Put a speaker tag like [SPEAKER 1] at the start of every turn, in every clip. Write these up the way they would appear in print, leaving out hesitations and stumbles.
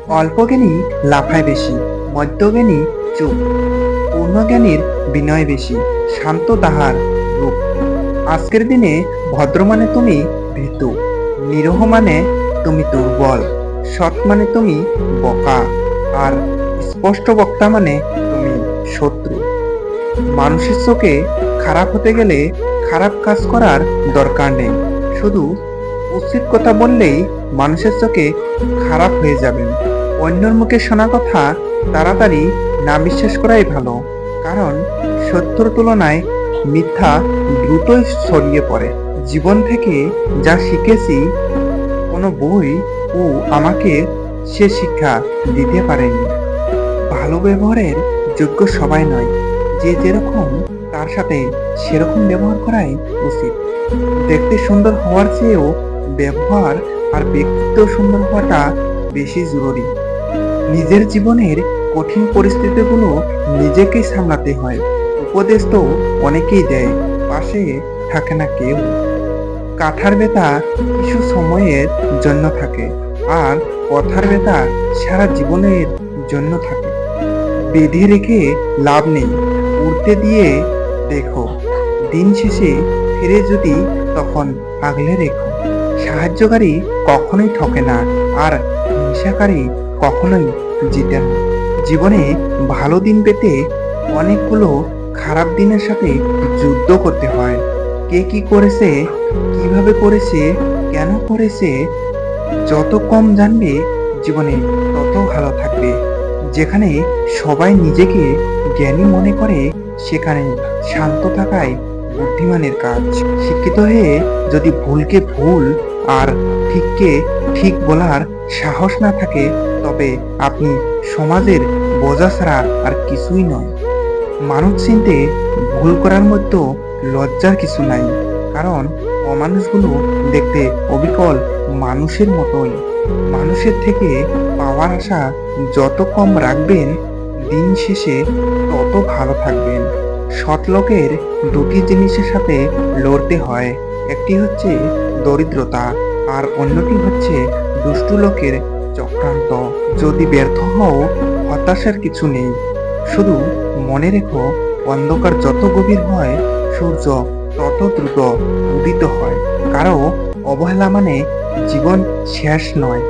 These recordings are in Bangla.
[SPEAKER 1] অল্পজ্ঞানী লাফায় বেশি, মধ্যজ্ঞানী চুপ, পূর্ণজ্ঞানীর বিনয় বেশি, শান্ত তাহার রূপ। আজকের দিনে ভদ্র মানে তুমি ভীতু, নিরীহ মানে তুমি দুর্বল, সৎ মানে তুমি বোকা, আর স্পষ্ট বক্তা মানে তুমি শত্রু। মানুষের চোখে খারাপ হতে গেলে খারাপ কাজ করার দরকার নেই, শুধু উচিত কথা বললেই মানুষের চোখে খারাপ হয়ে যাবেন। অন্যর মুখে শোনা কথা তাড়াতাড়ি না বিশ্বাস করাই ভালো, কারণ সত্যর তুলনায় মিথ্যা দ্রুতই ছড়িয়ে পড়ে। জীবন থেকে যা শিখেছি, কোনো বই ও আমাকে সে শিক্ষা দিতে পারেনি। ভালো ব্যবহারের যোগ্য সবাই নয়, যে যেরকম তার সাথে সেরকম ব্যবহার করাই উচিত। দেখতে সুন্দর হওয়ার চেয়েও ব্যবহার আর ব্যক্তিত্ব সুন্দর হওয়াটা বেশি জরুরি। নিজের জীবনের কঠিন পরিস্থিতিগুলো নিজেকেই সামলাতে হয়। উপদেশ তো অনেকেই দেয়, পাশে থাকে না কেউ। কাঁথার ব্যথা কিছু সময়ের জন্য থাকে, আর কথার ব্যথা সারা জীবনের জন্য থাকে। বেঁধে রেখে লাভ নেই, উড়তে দিয়ে দেখো। দিন শেষে ফিরে যদি তখন আগলে রেখো। সাহায্যকারী কখনোই ঠকে না, আর হিংসাকারী কখনোই জিতে না। জীবনে ভালো দিন পেতে অনেকগুলো খারাপ দিনের সাথে যুদ্ধ করতে হয়। কে কি করেছে, কিভাবে করেছে, কেন করেছে, যত কম জানবে জীবনে তত ভালো থাকবে। যেখানে সবাই নিজেকে জ্ঞানী মনে করে, সেখানে শান্ত থাকাই বুদ্ধিমানের কাজ। শিক্ষিত হয়ে যদি ভুলকে ভুল আর ঠিককে ঠিক বলার সাহস না থাকে, তবে আপনি সমাজের বোঝা ছাড়া আর কিছুই নয়। মানুষ চিনতে ভুল করার মধ্যে লজ্জার কিছু নাই, কারণ অমানুষগুলো দেখতে অবিকল মানুষের মতোই। মানুষের থেকে পাওয়ার আশা যত কম রাখবেন, দিন শেষে তত ভালো থাকবেন। সৎ লোকের দুটি জিনিসের সাথে লড়তে হয়, একটি হচ্ছে দরিদ্রতা, আর অন্যটি হচ্ছে দুষ্টু লোকের চক্রান্ত। যদি ব্যর্থ হও, হতাশার কিছু নেই, শুধু মনে রেখো, অন্ধকার যত গভীর হয়, সূর্য তত দ্রুত উদিত হয়। কারো অবহেলা মানে জীবন শেষ নয়।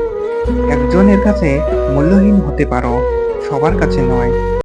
[SPEAKER 1] একজনের কাছে মূল্যহীন হতে পারো, সবার কাছে নয়।